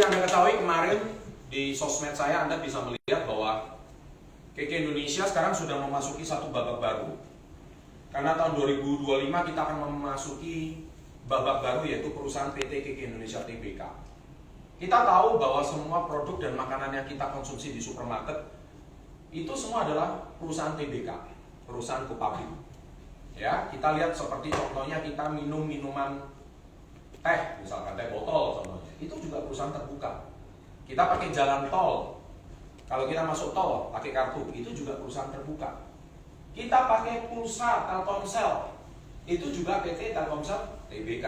Anda ketahui kemarin di sosmed saya Anda bisa melihat bahwa KK Indonesia sekarang sudah memasuki satu babak baru. Karena tahun 2025 kita akan memasuki babak baru, yaitu perusahaan PT KK Indonesia Tbk. Kita tahu bahwa semua produk dan makanan yang kita konsumsi di supermarket itu semua adalah perusahaan Tbk, perusahaan pabrik. Ya, kita lihat seperti contohnya kita minum minuman teh, misalkan teh botol contohnya, itu juga perusahaan terbuka. Kita pakai jalan tol, kalau kita masuk tol pakai kartu, itu juga perusahaan terbuka. Kita pakai pulsa Telkomsel, itu juga PT Telkomsel Tbk.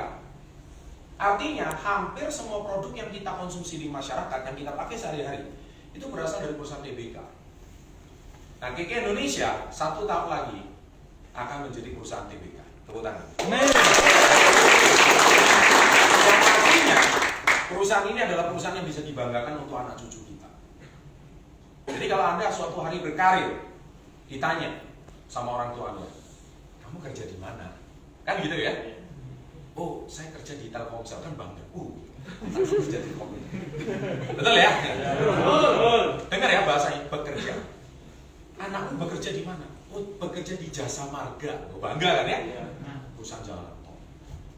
Artinya hampir semua produk yang kita konsumsi di masyarakat, yang kita pakai sehari-hari, itu berasal dari perusahaan Tbk. Nah, KK Indonesia 1 tahun lagi akan menjadi perusahaan Tbk. Tepuk tangan. Yang artinya perusahaan ini adalah perusahaan yang bisa dibanggakan untuk anak cucu kita. Jadi kalau Anda suatu hari berkarir, ditanya sama orang tua Anda, kamu kerja di mana? Kan gitu ya? Oh, saya kerja di Telkomsel, kan bangga. Aku kerja di Telkomsel. Betul ya? Betul. Dengar ya bahasanya, bekerja. Anakku bekerja di mana? Oh, bekerja di Jasa Marga. Oh, bangga kan ya? Perusahaan jalan tol.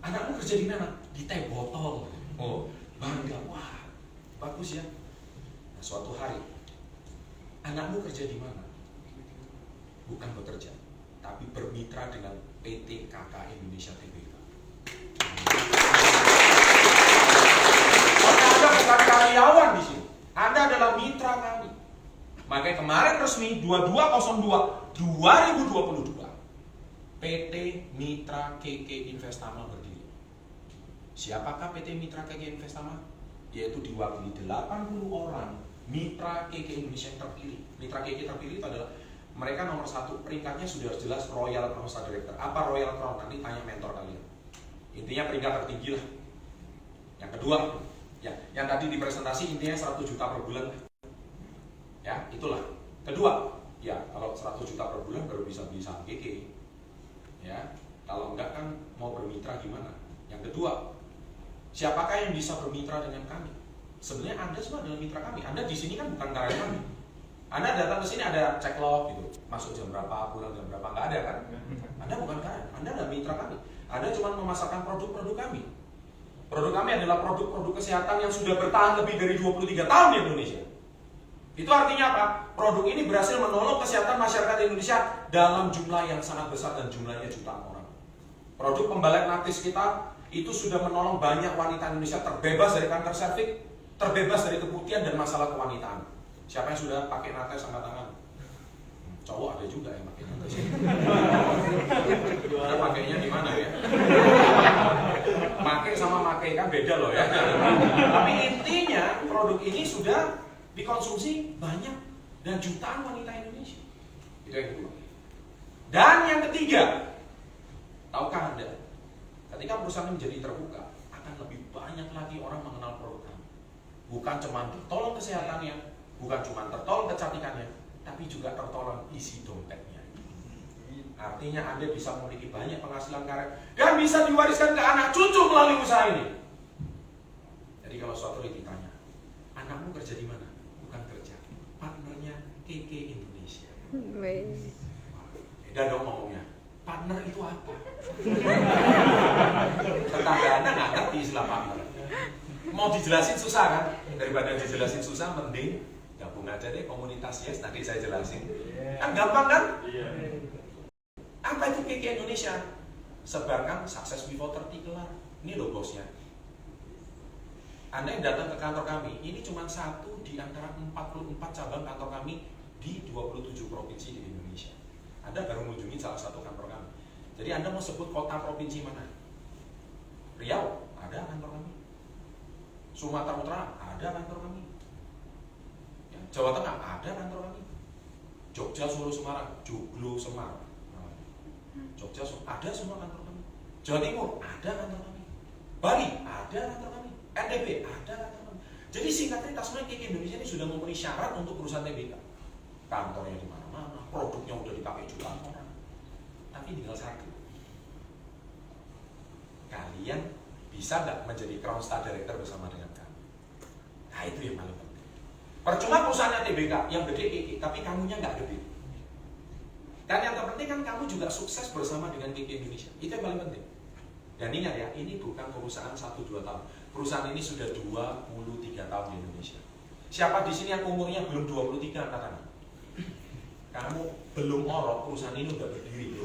Anakmu kerja di mana? Di teh botol. Oh, bangga. Wah, bagus ya. Nah, suatu hari, anakmu kerja di mana? Bukan bekerja, tapi bermitra dengan PT KK Indonesia Tbk. Anda bukan karyawan di sini. Anda adalah mitra kami. Makanya kemarin resmi 2202 2022 PT Mitra KK Investama berdiri. Siapakah PT Mitra KK Investama? Yaitu diwakili 80 orang mitra KK Indonesia yang terpilih. Mitra KK terpilih itu adalah mereka nomor 1, peringkatnya sudah jelas Royal Crown Star Director. Apa Royal Crown? Nanti tanya mentor kalian. Intinya peringkat tertinggi lah. Yang kedua, ya, yang tadi di presentasi intinya 100 juta per bulan. Ya, itulah. Kedua, ya kalau 100 juta per bulan baru bisa beli saham KK. Ya, kalau enggak kan mau bermitra gimana? Yang kedua, siapakah yang bisa bermitra dengan kami? Sebenarnya Anda semua adalah mitra kami. Anda di sini kan bukan karyawan kami. Anda datang ke sini ada cek log gitu, masuk jam berapa, pulang jam berapa, nggak ada kan? Anda bukan karyawan, Anda adalah mitra kami. Anda cuma memasarkan produk-produk kami. Produk kami adalah produk-produk kesehatan yang sudah bertahan lebih dari 23 tahun di Indonesia. Itu artinya apa? Produk ini berhasil menolong kesehatan masyarakat Indonesia dalam jumlah yang sangat besar dan jumlahnya jutaan orang. Produk pembalut natis kita itu sudah menolong banyak wanita Indonesia terbebas dari kanker serviks, terbebas dari keputihan dan masalah kewanitaan. Siapa yang sudah pakai nates angkat tangan? Cowok ada juga yang pakai nates. Ada pakainya di mana ya? Pakai sama pakai kan beda loh ya. Tapi intinya produk ini sudah dikonsumsi banyak dan jutaan wanita Indonesia. Itu yang kedua. Dan yang ketiga, tahukah Anda, ketika perusahaan menjadi terbuka, akan lebih banyak lagi orang mengenal produk kami. Bukan cuma tertolong kesehatannya, bukan cuma tertolong kecantikannya, tapi juga tertolong isi dompetnya. Artinya Anda bisa memiliki banyak penghasilan karir dan bisa diwariskan ke anak cucu melalui usaha ini. Jadi kalau suatu hari ditanya, anakmu kerja di mana? Bukan kerja, partnernya KK Indonesia. Beda dong ngomongnya. Partner itu apa? Tetangga Anda nggak ngerti istilah partner. Mau dijelasin susah kan? Daripada dijelasin susah, mending gabung aja deh komunitas Yes, nanti saya jelasin. Kan gampang kan? Apa itu KK Indonesia? Sebarkan Success Before 30 kelar. Ini loh bosnya. Anda yang datang ke kantor kami, ini cuma satu di antara 44 cabang kantor kami di 27 provinsi di Indonesia. Anda baru mengunjungi salah satu kantor kami. Jadi Anda mau sebut kota provinsi mana? Riau, ada kantor kami. Sumatera Utara, ada kantor kami. Ya, Jawa Tengah, ada kantor kami. Jogja, Solo, Semarang, Joglo, Semarang. Jogja, ada semua kantor kami. Jawa Timur, ada kantor kami. Bali, ada kantor kami. NTB, ada kantor kami. Jadi singkat cerita, sebenarnya KK Indonesia ini sudah memenuhi syarat untuk perusahaan TBK. Kantornya di mana-mana, produknya udah dipakai jutaan orang. Tapi tinggal satu. Kalian bisa nggak menjadi Crown Star Director bersama dengan kami? Nah itu yang paling penting. Percuma perusahaannya TBK yang gede KK, tapi kamunya nggak gede. Dan yang terpenting kan kamu juga sukses bersama dengan KK Indonesia. Itu yang paling penting. Dan ingat ya, ini bukan perusahaan 1-2 tahun. Perusahaan ini sudah 23 tahun di Indonesia. Siapa di sini yang umurnya belum 23 angkat tangan? Kamu belum orok, perusahaan ini udah berdiri.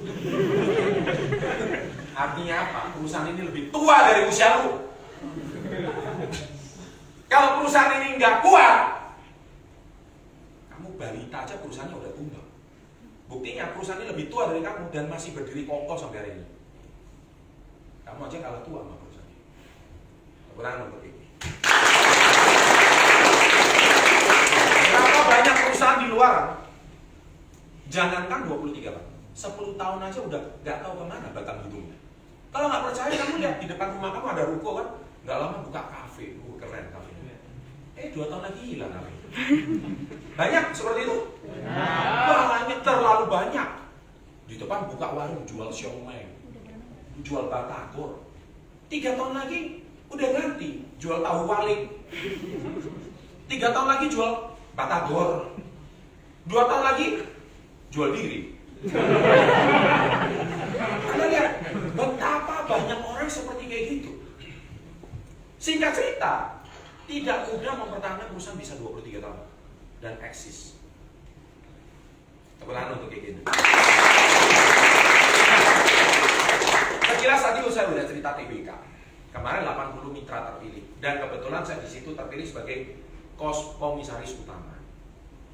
Artinya apa? Perusahaan ini lebih tua dari usia lu. Kalau perusahaan ini nggak kuat, kamu balita aja perusahaannya udah tumbang. Buktinya perusahaan ini lebih tua dari kamu dan masih berdiri kokoh sampai hari ini. Kamu aja kalah tua sama perusahaan ini. Kurang untuk ini. Berapa banyak perusahaan di luar? Jangankan 23 tahun, 10 tahun aja udah nggak tahu kemana batang hidungnya. Kalau nggak percaya, kamu lihat di depan rumah kamu ada ruko kan, nggak lama buka kafe, keren kafenya. 2 tahun lagi hilang kafe. Banyak seperti itu? Banyak, terlalu banyak. Di depan buka warung jual siomay, jual batagor. 3 tahun lagi udah ganti, jual tahu walik. 3 tahun lagi jual batagor. 2 tahun lagi jual diri. Anda lihat betapa banyak orang seperti kayak gitu. Singkat cerita, tidak mudah mempertahankan perusahaan bisa 23 tahun dan eksis. Tepuk tangan untuk kayak gini. Sekilas tadi saya udah cerita TBK. Kemarin 80 mitra terpilih dan kebetulan saya di situ terpilih sebagai komisaris utama.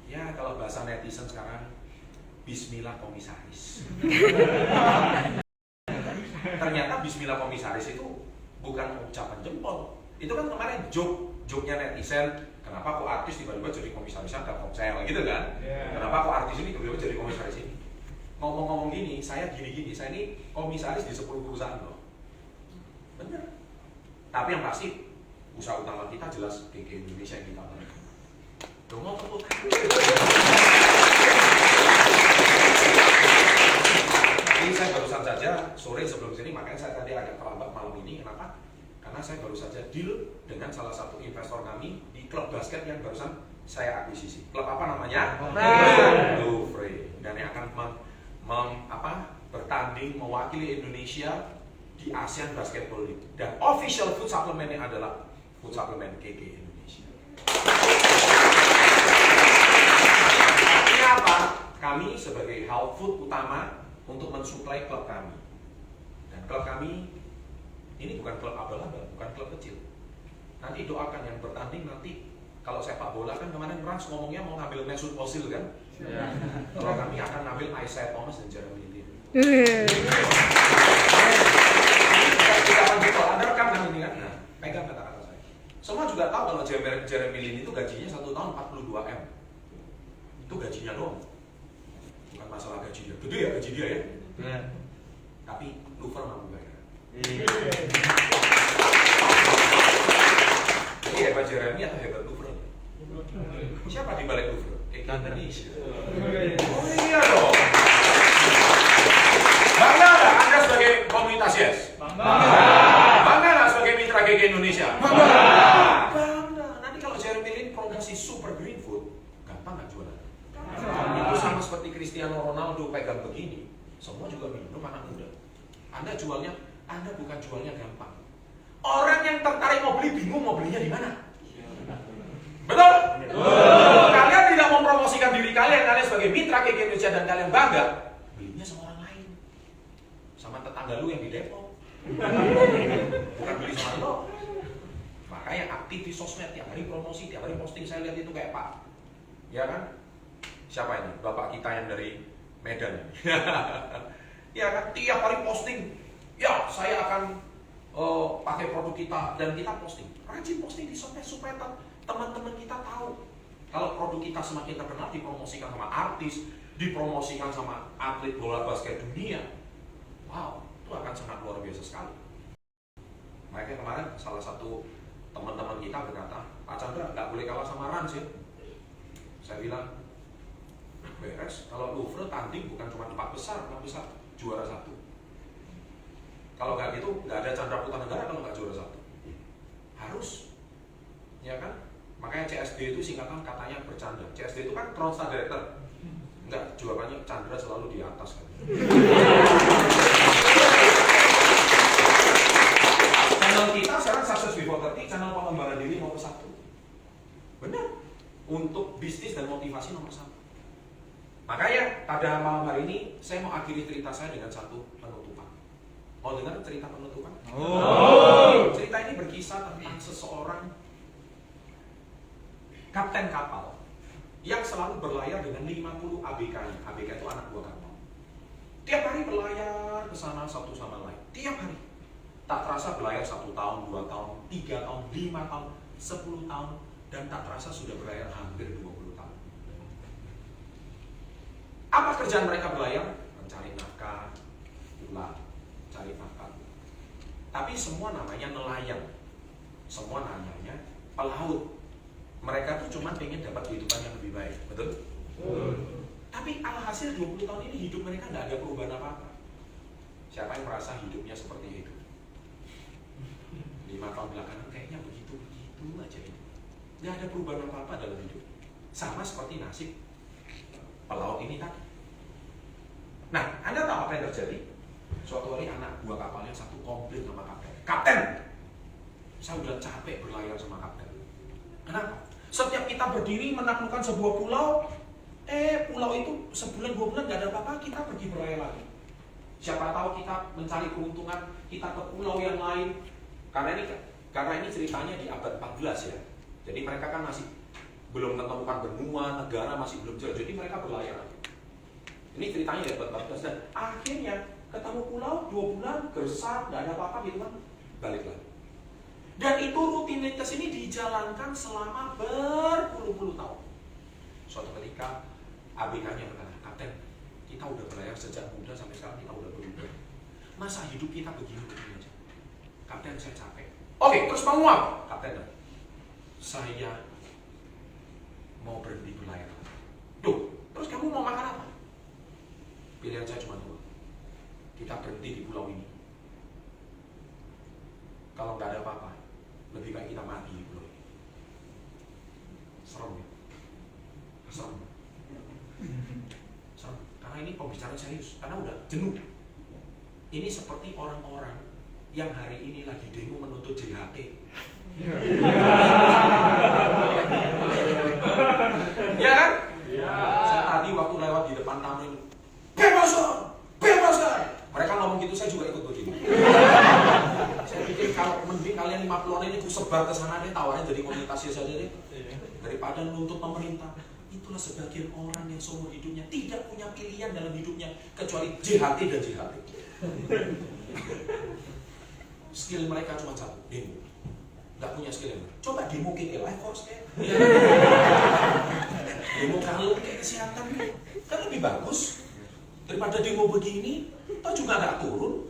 Ya kalau bahasa netizen sekarang, Bismillah komisaris. Ternyata Bismillah komisaris itu bukan ucapan jempol. Itu kan kemarin joke-nya netizen. Kenapa kok artis tiba-tiba jadi komisaris Telkomsel gitu kan? Kenapa kok artis ini tiba-tiba jadi komisaris ini? Ngomong-ngomong gini, saya gini-gini, saya ini komisaris di 10 perusahaan loh. Bener. Tapi yang pasti usaha utama kita jelas KK Indonesia yang kita bangun. Dong tepuk tangan. Jadi saya barusan saja sore sebelum sini, makanya saya tadi agak terlambat malam ini. Kenapa? Karena saya baru saja deal dengan salah satu investor kami di klub basket yang barusan saya akuisisi. Klub apa namanya? Louvre. Dan yang akan bertanding mewakili Indonesia di ASEAN Basketball League. Dan official food supplement-nya adalah food supplement KK Indonesia. Artinya apa? Kami sebagai health food utama untuk mensuplai klub kami. Dan klub kami ini bukan klub abal-abal, bukan klub kecil. Nanti doakan yang bertanding nanti. Kalau sepak bola kan kemarin Rans ngomongnya mau ngambil Mesut Ozil kan? Kalau kami akan ngambil Isaiah Thomas dan Jeremy Lin. Kita lanjut, Anda rekam kan ini kan? Nah, pegang kata-kata saya. Semua juga tahu kalau Jeremy Lin itu gajinya 1 tahun 42 M. Itu gajinya doang. Bukan masalah gaji dia, gede ya gaji dia ya. Tapi Louvre mampu bayar. Jadi hebat Jeremy atau hebat Louvre? Siapa di balik Louvre? Indonesia. Oh iya dong. Bangga nggak Anda sebagai komunitas Yes? Bangga nggak sebagai mitra KK Indonesia? Bangga. Nanti kalau Jeremy Lin promosi super green food, gampang nggak jualan? Itu sama seperti Cristiano Ronaldo pegang begini, semua juga minum anak muda. Anda jualnya, Anda bukan jualnya gampang. Orang yang tertarik mau beli bingung mau belinya di mana. Betul? Kalian tidak mempromosikan diri kalian sebagai mitra KK Indonesia dan kalian bangga, belinya sama orang lain, sama tetangga lu yang di Depok. Bukan beli sama lo. Makanya aktif di sosmed, tiap hari promosi, tiap hari posting. Saya lihat itu kayak Pak, ya kan? Siapa ini? Bapak kita yang dari Medan. Ya kan, tiap hari posting. Ya, saya akan pakai produk kita dan kita posting. Rajin posting di sosmed supaya teman-teman kita tahu kalau produk kita semakin terkenal, dipromosikan sama artis, dipromosikan sama atlet bola basket dunia. Wow, itu akan sangat luar biasa sekali. Makanya kemarin salah satu teman-teman kita berkata, Pak Chandra nggak boleh kalah sama Rans ya. Saya bilang, beres, kalau Louvre tanding bukan cuma 4 besar, 6 besar, juara 1. Kalau nggak gitu, nggak ada Chandra Putra Negara kalau nggak juara 1. Harus, ya kan? Makanya CSD itu singkatan katanya bercanda. CSD itu kan Crown Star Director. Enggak, jawabannya Chandra selalu di atas kan. Channel kita sekarang Success Before 30, channel pengembangan diri nomor 1. Benar. Untuk bisnis dan motivasi nomor 1. Makanya pada malam hari ini saya mau akhiri cerita saya dengan satu penutupan. Mau dengar cerita penutupan? Cerita ini berkisah tentang seseorang kapten kapal yang selalu berlayar dengan 50 ABK-nya. ABK itu anak buah kapal. Tiap hari berlayar ke sana satu sama lain. Tiap hari. Tak terasa berlayar 1 tahun, 2 tahun, 3 tahun, 5 tahun, 10 tahun, dan tak terasa sudah berlayar hampir 20 tahun. Apa kerjaan mereka berlayar? Mencari nafkah, pulang, cari nafkah. Tapi semua namanya nelayan. Semua namanya pelaut. Mereka tuh cuma pengen dapat kehidupan yang lebih baik, betul? Tapi alhasil 20 tahun ini hidup mereka nggak ada perubahan apa-apa. Siapa yang merasa hidupnya seperti itu? 5 tahun belakangan kayaknya begitu-begitu aja ini. Nggak ada perubahan apa-apa dalam hidup. Sama seperti nasib pelaut ini tadi. Nah, Anda tahu apa yang terjadi? Suatu hari anak buah kapalnya satu komplain sama kapten. Kapten, saya udah capek berlayar sama kapten. Kenapa? Setiap kita berdiri menaklukkan sebuah pulau, pulau itu sebulan 2 bulan nggak ada apa-apa, kita pergi berlayar lagi. Siapa tahu kita mencari keuntungan, kita ke pulau yang lain. Karena ini ceritanya di abad 14 ya. Jadi mereka kan masih belum menemukan benua, negara masih belum jelas. Jadi mereka berlayar lagi. Ini ceritanya di abad 14 dan akhirnya ketemu pulau 2 bulan, gersang, nggak ada apa-apa gitu kan, balik lagi. Dan itu rutinitas ini dijalankan selama berpuluh-puluh tahun. Suatu ketika ABK-nya berkata, Kapten, kita udah berlayar sejak muda sampai sekarang kita udah berubah. Masa hidup kita begini-begini aja? Kapten, saya capek. Oke, terus mau apa? Kapten, saya mau berhenti berlayar. Duh, terus kamu mau makan apa? Pilihan saya cuma 2. Kita berhenti di pulau ini. Kalau nggak ada apa-apa, lebih baik kita mati di pulau ini. Serem ya? Serem. Serem. Karena ini pembicaraan serius. Karena udah jenuh. Ini seperti orang-orang yang hari ini lagi demo menuntut JHT. Ya kan? Ya. Saya tadi waktu lewat di depan taman, bebaskan, bebaskan. Mereka ngomong gitu, saya juga ikut begini. Saya pikir kalau mending kalian 50-an ini kusebar ke sana deh, tawarin jadi komunitasnya saja deh. Daripada nuntut pemerintah. Itulah sebagian orang yang seumur hidupnya tidak punya pilihan dalam hidupnya kecuali JHT dan JHT. Skill mereka cuma satu, demo. Gak punya skill yang lain. Coba demo KK Life Force kayak. Demo kalau kayak kesehatan kan lebih bagus daripada demo begini. Toh juga gak turun.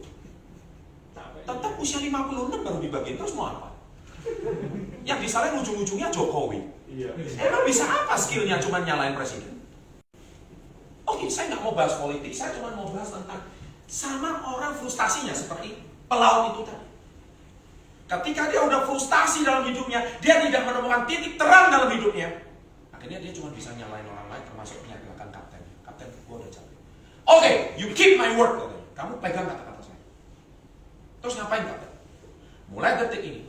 Tetap usia 56 baru dibagiin, terus mau apa? Yang disalahin ujung-ujungnya Jokowi. Emang bisa apa skillnya cuma nyalain presiden? Oke, saya nggak mau bahas politik, saya cuma mau bahas tentang sama orang frustasinya seperti pelaut itu tadi. Ketika dia udah frustasi dalam hidupnya, dia tidak menemukan titik terang dalam hidupnya. Akhirnya dia cuma bisa nyalain orang lain, termasuk menyalahkan kapten. Kapten, gua udah capek. Oke, you keep my word. Kamu pegang kata-kata saya. Terus ngapain kapten? Mulai detik ini,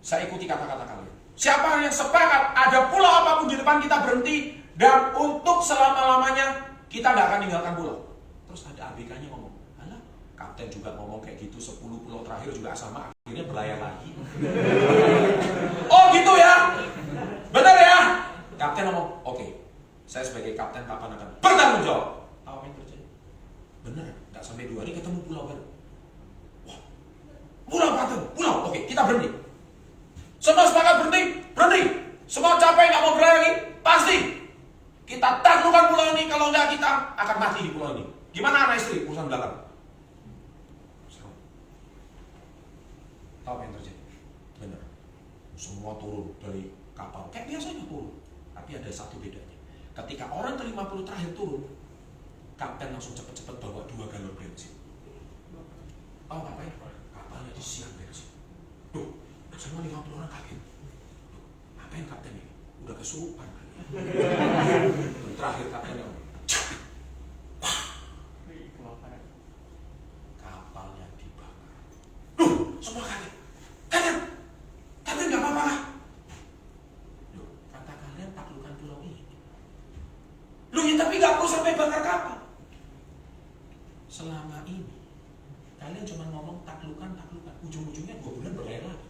saya ikuti kata-kata kalian. Siapa yang sepakat ada pulau apapun di depan kita berhenti dan untuk selama-lamanya kita nggak akan tinggalkan pulau. Terus ada ABK-nya ngomong, alah, kapten juga ngomong kayak gitu, 10 pulau terakhir juga sama, akhirnya berlayar lagi. Oh gitu ya? Benar ya? Kapten ngomong, oke, saya sebagai kapten kapan akan bertanggung jawab. Tahu apa yang terjadi? Benar, nggak sampai 2 hari ketemu pulau baru. Wah, pulau Paten, pulau, oke, kita berhenti. Semua sepakat berhenti, berhenti. Semua capek nggak mau berlayar lagi, pasti. Kita taklukkan pulau ini, kalau nggak kita akan mati di pulau ini. Gimana anak istri? Urusan belakang. Tahu apa yang terjadi? Benar. Semua turun dari kapal. Kayak biasanya turun. Tapi ada satu bedanya. Ketika orang ke-50 terakhir turun, kapten langsung cepet-cepet bawa 2 galon bensin. Tahu ngapain? Kapalnya disiap bensin. Duh, semua 50 orang kaget. Duh, ngapain kapten ini? Udah kesurupan. Terakhir kaptennya, kapalnya dibakar. Semua kaget. Kapten nggak apa-apa lah. Loh, kata kalian taklukkan pulau ini. Loh ya tapi nggak perlu sampai bakar kapal. Selama ini kalian cuma ngomong taklukan, ujung-ujungnya 2 bulan berlayar lagi.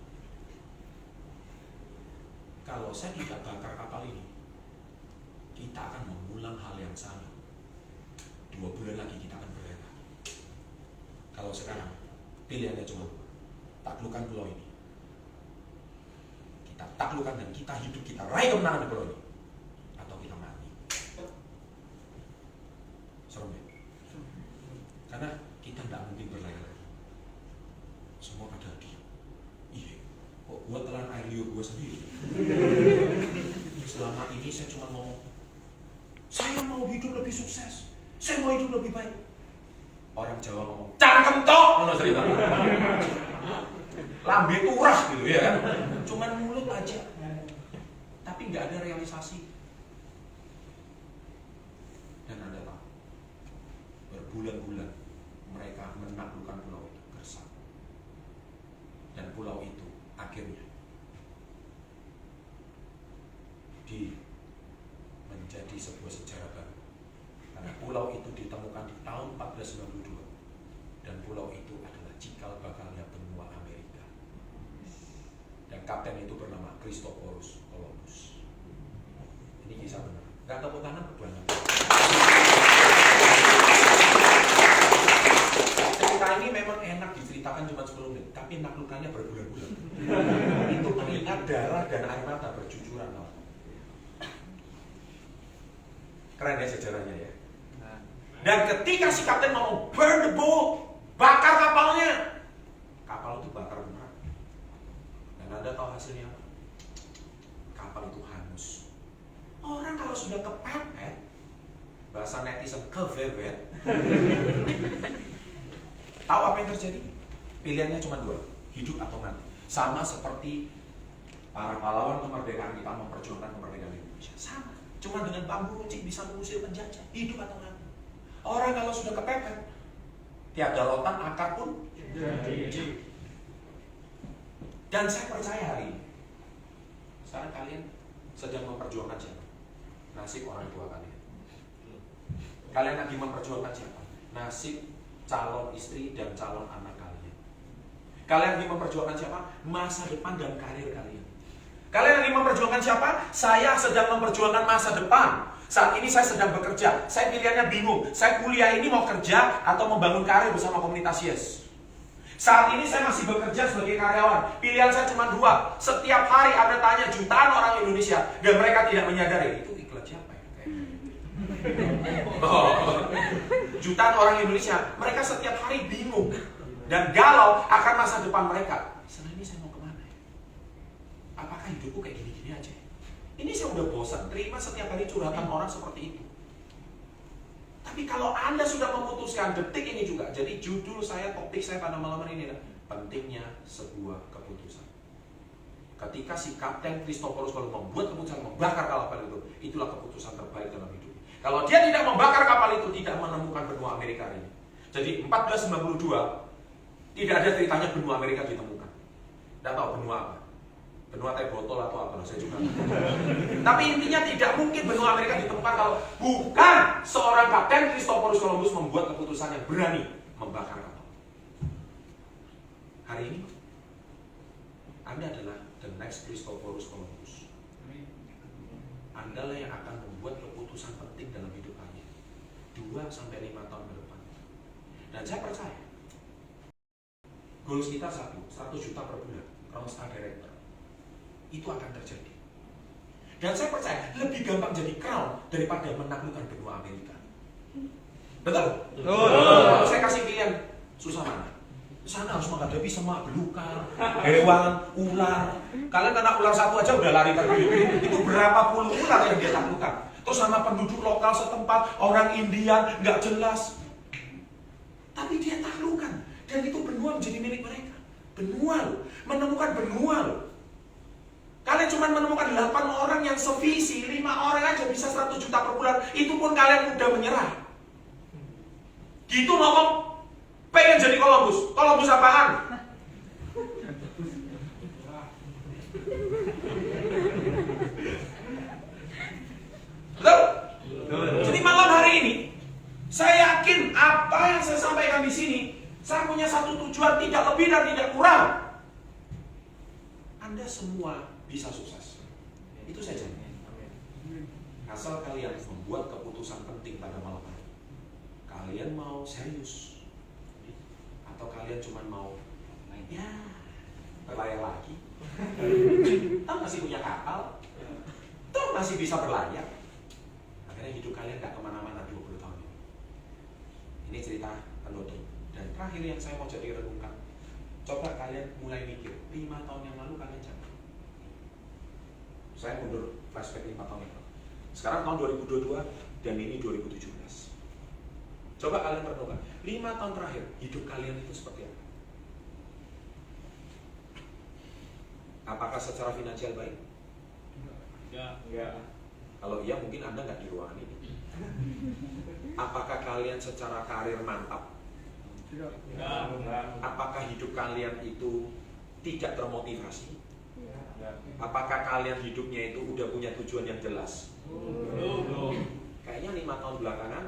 Kalau saya tidak bakar kapal ini, kita akan mengulang hal yang sama. 2 bulan lagi kita akan berlayar lagi. Kalau sekarang pilihannya cuma taklukan pulau ini. Kita taklukan dan kita hidup, kita raih kemenangan di pulau ini, atau kita mati. Serem ya? Karena kita tidak mungkin berlayar lagi. Semua pada diam. Iya, kok gua telan air liur gua sendiri. Selama ini saya cuma ngomong, saya mau hidup lebih sukses, saya mau hidup lebih baik. Orang Jawa ngomong, cangkem tok, ngono cerita. Lambe turah gitu ya kan. Cuman mulut aja. Tapi nggak ada realisasi. Dan Anda tahu, berbulan-bulan mereka menaklukkan pulau itu gersang. Dan pulau itu akhirnya menjadi sebuah sejarah baru. Karena pulau itu ditemukan di tahun 1492. Dan pulau itu adalah cikal bakalnya benua Amerika. Dan kapten itu bernama Christophorus Columbus. Ini kisah benar. Gak tepuk tangan berbanyak. Cerita ini memang enak diceritakan cuma 10 menit, tapi naklukannya berbulan-bulan. Itu keringat, darah, dan air mata bercucuran. Keren ya sejarahnya ya. Dan ketika si kapten ngomong burn the boat, bakar kapalnya, kapal itu bakar beneran. Dan Anda tahu hasilnya apa? Kapal itu hangus. Orang kalau sudah kepepet, bahasa netizen kevebet, tahu apa yang terjadi? Pilihannya cuma 2, hidup atau mati. Sama seperti para pahlawan kemerdekaan kita memperjuangkan kemerdekaan Indonesia. Sama, cuma dengan bambu runcing bisa mengusir penjajah, hidup atau mati. Orang kalau sudah kepepet, tiada rotan akar pun jadi. Dan saya percaya hari ini, sekarang kalian sedang memperjuangkan siapa? Nasib orang tua kalian. Kalian lagi memperjuangkan siapa? Nasib calon istri dan calon anak kalian. Kalian lagi memperjuangkan siapa? Masa depan dan karir kalian. Kalian lagi memperjuangkan siapa? Saya sedang memperjuangkan masa depan. Saat ini saya sedang bekerja. Saya pilihannya bingung. Saya kuliah ini mau kerja atau membangun karir bersama komunitas Yes. Saat ini saya masih bekerja sebagai karyawan. Pilihan saya cuma 2. Setiap hari Anda tanya jutaan orang Indonesia dan mereka tidak menyadari. Itu iklan siapa ya? Jutaan orang Indonesia, mereka setiap hari bingung dan galau akan masa depan mereka. Setelah ini saya mau kemana ya? Apakah hidupku kayak gini-gini aja? Ini saya udah bosan terima setiap hari curhatan orang seperti itu. Tapi kalau Anda sudah memutuskan detik ini juga, jadi judul saya, topik saya pada malam hari ini adalah pentingnya sebuah keputusan. Ketika si Kapten Christophorus Columbus membuat keputusan membakar kapal itu, itulah keputusan terbaik dalam hidup. Kalau dia tidak membakar kapal itu, tidak menemukan benua Amerika ini. Jadi 1492 tidak ada ceritanya benua Amerika ditemukan. Tidak tahu benua apa. Benua teh botol atau apa, saya juga. Tapi intinya tidak mungkin benua Amerika ditemukan kalau bukan seorang Kapten Christophorus Columbus membuat keputusan yang berani membakar kapal. Hari ini Anda adalah the next Christophorus Columbus. Anda lah yang akan membuat keputusan penting dalam hidup kalian 2-5 tahun ke depan. Dan saya percaya goals kita 100 juta per bulan, Rockstar Director. Itu akan terjadi. Dan saya percaya lebih gampang jadi crown daripada menaklukkan benua Amerika. Betul? Kalau saya kasih pilihan, susah mana? Sana harus menghadapi semak belukar, hewan, ular. Kalian kena ular 1 aja udah lari terbirit. Itu berapa puluh ular yang dia taklukkan. Terus sama penduduk lokal setempat, orang Indian, nggak jelas. Tapi dia taklukkan. Dan itu benua menjadi milik mereka. Benua loh, menemukan benua loh. Kalian cuma menemukan 8 orang yang sevisi, 5 orang aja bisa 100 juta per bulan, itu pun kalian udah menyerah. Gitu ngomong, pengen jadi Columbus. Columbus apaan? Betul? Jadi malam hari ini, saya yakin apa yang saya sampaikan di sini, saya punya satu tujuan, tidak lebih dan tidak kurang. Anda semua bisa sukses. Itu saja. Asal kalian membuat keputusan penting pada malam hari. Kalian mau serius atau kalian cuma mau berlayar lagi? Toh masih punya kapal, toh masih bisa berlayar. Akhirnya hidup kalian gak kemana-mana 20 tahun ini. Ini cerita penutup. Dan terakhir yang saya mau jadi renungkan, coba kalian mulai mikir 5 tahun yang lalu kalian jangan. Saya mundur flashback 5 tahun yang lalu. Sekarang tahun 2022 dan ini 2017. Coba kalian renungkan 5 tahun terakhir hidup kalian itu seperti apa? Apakah secara finansial baik? Enggak. Kalau iya mungkin Anda nggak di ruangan ini. Apakah kalian secara karir mantap? Enggak. Apakah hidup kalian itu tidak termotivasi? Apakah kalian hidupnya itu udah punya tujuan yang jelas? Kayaknya 5 tahun belakangan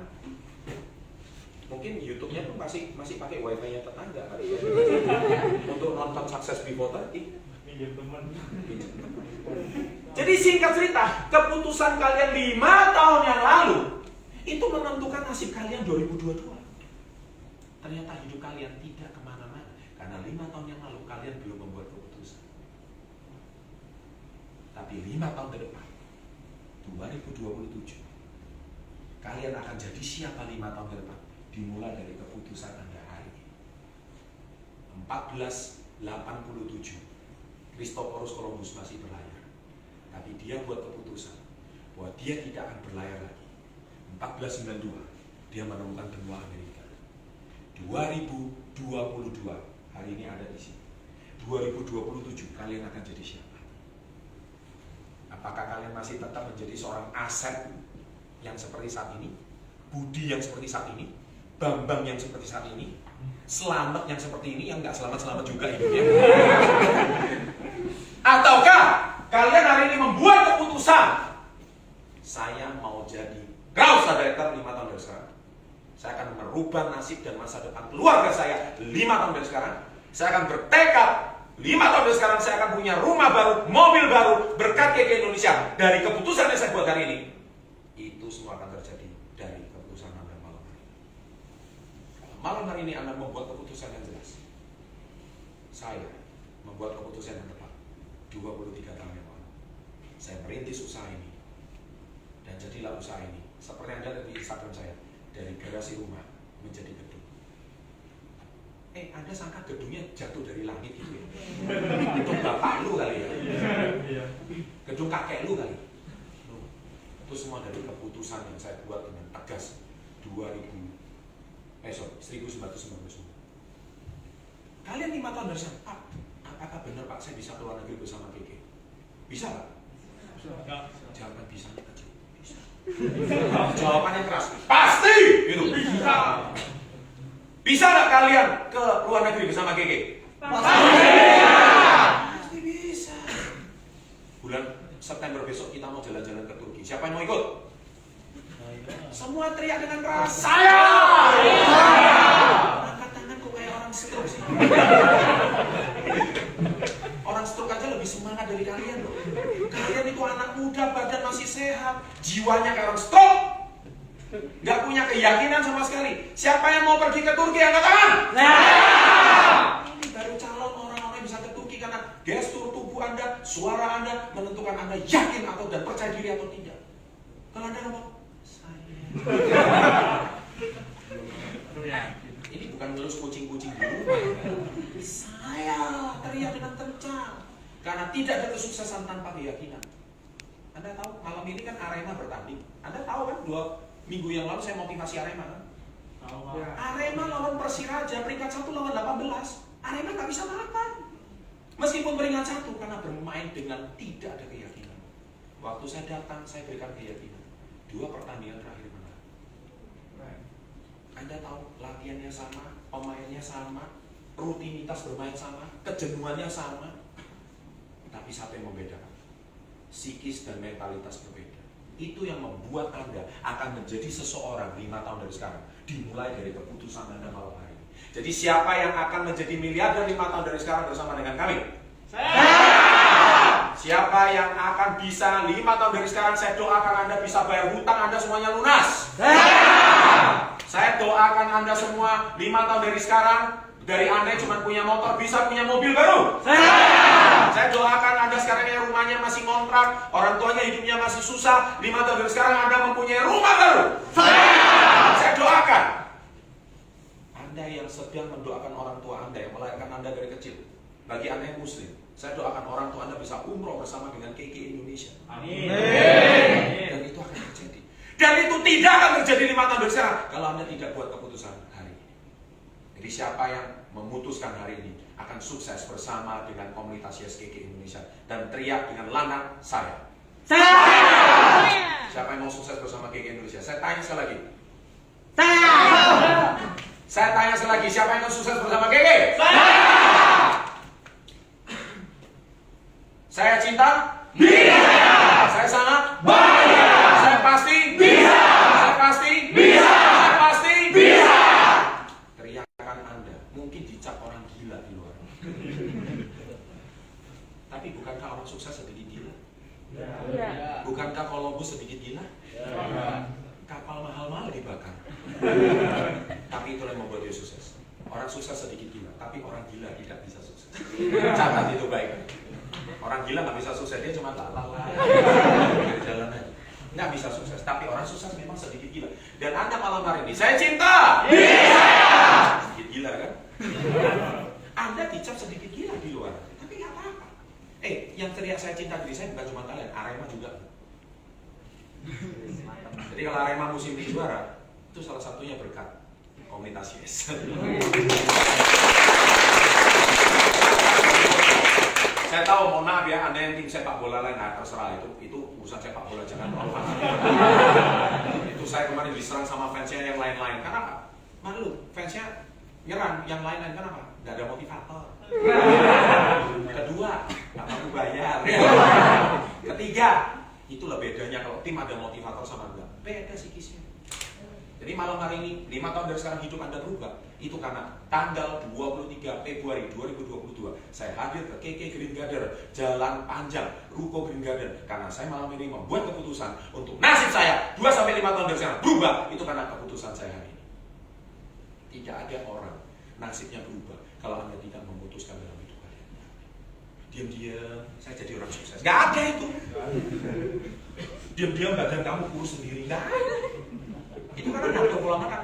mungkin YouTube-nya pun masih pakai wifi-nya tetangga kali ya. Untuk nonton Success Before 30. Jadi singkat cerita, keputusan kalian 5 tahun yang lalu itu menentukan nasib kalian 2022. Ternyata hidup kalian tidak kemana-mana karena 5 tahun yang lalu kalian belum membuat keputusan. Tapi 5 tahun ke depan, 2027, kalian akan jadi siapa 5 tahun ke depan? Dimulai dari keputusan Anda hari ini. 1487, Christophorus Columbus masih berlayar, tapi dia buat keputusan bahwa dia tidak akan berlayar lagi. 1492, dia menemukan benua Amerika. 2022, hari ini ada di sini. 2027, kalian akan jadi siapa? Apakah kalian masih tetap menjadi seorang aset yang seperti saat ini? Budi yang seperti saat ini? Bambang yang seperti saat ini? Selamat yang seperti ini? Yang nggak selamat-selamat juga hidupnya? Ataukah kalian hari ini membuat keputusan, saya mau jadi growth director 5 tahun dari sekarang. Saya akan merubah nasib dan masa depan keluarga saya 5 tahun dari sekarang. Saya akan bertekad 5 tahun dari sekarang saya akan punya rumah baru, mobil baru, berkat KK Indonesia. Dari keputusan yang saya buat hari ini, itu semua akan terjadi dari keputusan Anda malam hari ini. Kalau malam hari ini Anda membuat keputusan yang jelas, saya membuat keputusan yang tepat 23 tahun yang lalu. Saya merintis usaha ini, dan jadilah usaha ini seperti Anda lihat di Instagram saya, dari garasi rumah menjadi gedung. Anda sangka gedungnya jatuh dari langit gitu ya? Gedung bapak lu kali ya? Gedung kakek lu kali? Itu semua dari keputusan yang saya buat dengan tegas 1999. Kalian 5 tahun dari sana, Pak, apakah benar Pak saya bisa keluar negeri bersama KK? Bisa Pak? Jawaban bisanya kecil. Bisa. Jawabannya keras. Pasti! Gitu. Bisa. Bisa nggak kalian ke luar negeri bersama KK? Pasti bisa. Bulan September besok kita mau jalan-jalan ke Turki. Siapa yang mau ikut? Semua teriak dengan keras. Saya! Angkat tangan kok kayak orang stroke sih. Orang stroke aja lebih semangat dari kalian loh. Kalian itu anak muda, badan masih sehat, jiwanya kayak orang stroke. Gak punya keyakinan sama sekali. Siapa yang mau pergi ke Turki angkat tangan? Ini baru calon orang-orang yang bisa ke Turki karena gestur tubuh Anda, suara Anda menentukan Anda yakin atau dan percaya diri atau tidak. Kalau Anda ngomong saya, ini bukan ngelus kucing-kucing dulu. Saya teriak dengan kencang karena tidak ada kesuksesan tanpa keyakinan. Anda tahu malam ini kan Arema bertanding. Anda tahu kan 2 minggu yang lalu saya motivasi Arema kan? Arema lawan Persiraja peringkat 1 lawan 18. Arema gak bisa makan meskipun peringkat 1 karena bermain dengan tidak ada keyakinan. Waktu saya datang, saya berikan keyakinan. 2 pertandingan terakhir menang. Anda tahu latihannya sama, pemainnya sama, rutinitas bermain sama, kejenuhannya sama. Tapi satu yang membedakan, psikis dan mentalitas berbeda. Itu yang membuat Anda akan menjadi seseorang 5 tahun dari sekarang. Dimulai dari keputusan Anda malam hari ini. Jadi siapa yang akan menjadi miliarder 5 tahun dari sekarang bersama dengan kami? Siapa yang akan bisa 5 tahun dari sekarang, saya doakan Anda bisa bayar hutang Anda semuanya lunas. Saya doakan Anda semua 5 tahun dari sekarang, dari Anda yang cuma punya motor bisa punya mobil baru. Saya doakan Anda sekarang yang rumahnya masih ngontrak, orang tuanya hidupnya masih susah, 5 tahun dari sekarang Anda mempunyai rumah baru. Saya doakan Anda yang sedang mendoakan orang tua Anda yang melahirkan Anda dari kecil. Bagi Anda yang muslim, saya doakan orang tua Anda bisa umroh bersama dengan KK Indonesia. Amin. Dan itu akan terjadi. Dan itu tidak akan terjadi 5 tahun dari sekarang kalau Anda tidak buat keputusan hari ini. Jadi siapa yang memutuskan hari ini akan sukses bersama dengan komunitas YesKK Indonesia dan teriak dengan lantang, saya. Siapa yang mau sukses bersama KK Indonesia? Saya tanya sekali lagi. Saya tanya sekali lagi, siapa yang mau sukses bersama KK? Saya cinta? Bisa. Saya sangat? Bahagia. Saya pasti? Bisa. Saya pasti? Bisa. Saya pasti? Bisa. Teriakan Anda mungkin dicap orang gila di luar. Tapi bukankah orang sukses sedikit gila? Ya. Bukankah Columbus sedikit gila? Ya. Kapal mahal-mahal dibakar. Tapi itulah yang membuat dia sukses. Orang sukses sedikit gila, tapi orang gila tidak bisa sukses. Catat itu baik. Orang gila nggak bisa sukses, dia cuma lalala jalan aja, nggak bisa sukses. Tapi orang sukses memang sedikit gila. Dan Anda malam hari ini, saya cinta. Bisa. Sedikit gila kan? Anda dicap sedikit gila di luar, tapi nggak apa-apa. Yang teriak saya cinta diri saya bukan cuma kalian, Arema juga. Jadi kalau Arema musim ini juara, itu salah satunya berkat komunitas Yes. Saya tahu, mohon maaf ya, Anda yang tim sepak bola lain, nah terserah itu urusan sepak bola, jangan terlalu itu saya kemarin diserang sama fansnya yang lain-lain. Kenapa? Malu, fansnya nyerang yang lain-lain, kenapa? Gak ada motivator. Kedua, gak mampu bayar. Ketiga, itulah bedanya kalau tim ada motivator sama enggak. Beda psikisnya. Jadi malam hari ini, 5 tahun dari sekarang hidup Anda berubah. Itu karena tanggal 23 Februari 2022 saya hadir ke KK Green Garden, Jalan Panjang, Ruko Green Garden. Karena saya malam ini membuat keputusan untuk nasib saya 2-5 tahun dari sekarang berubah. Itu karena keputusan saya hari ini. Tidak ada orang nasibnya berubah kalau Anda tidak memutuskan dalam hidup kalian. Diam-diam saya jadi orang sukses. Gak ada itu. Diam-diam badan kamu kurus sendiri. Gak ada. Itu karena nggak ada pola makan.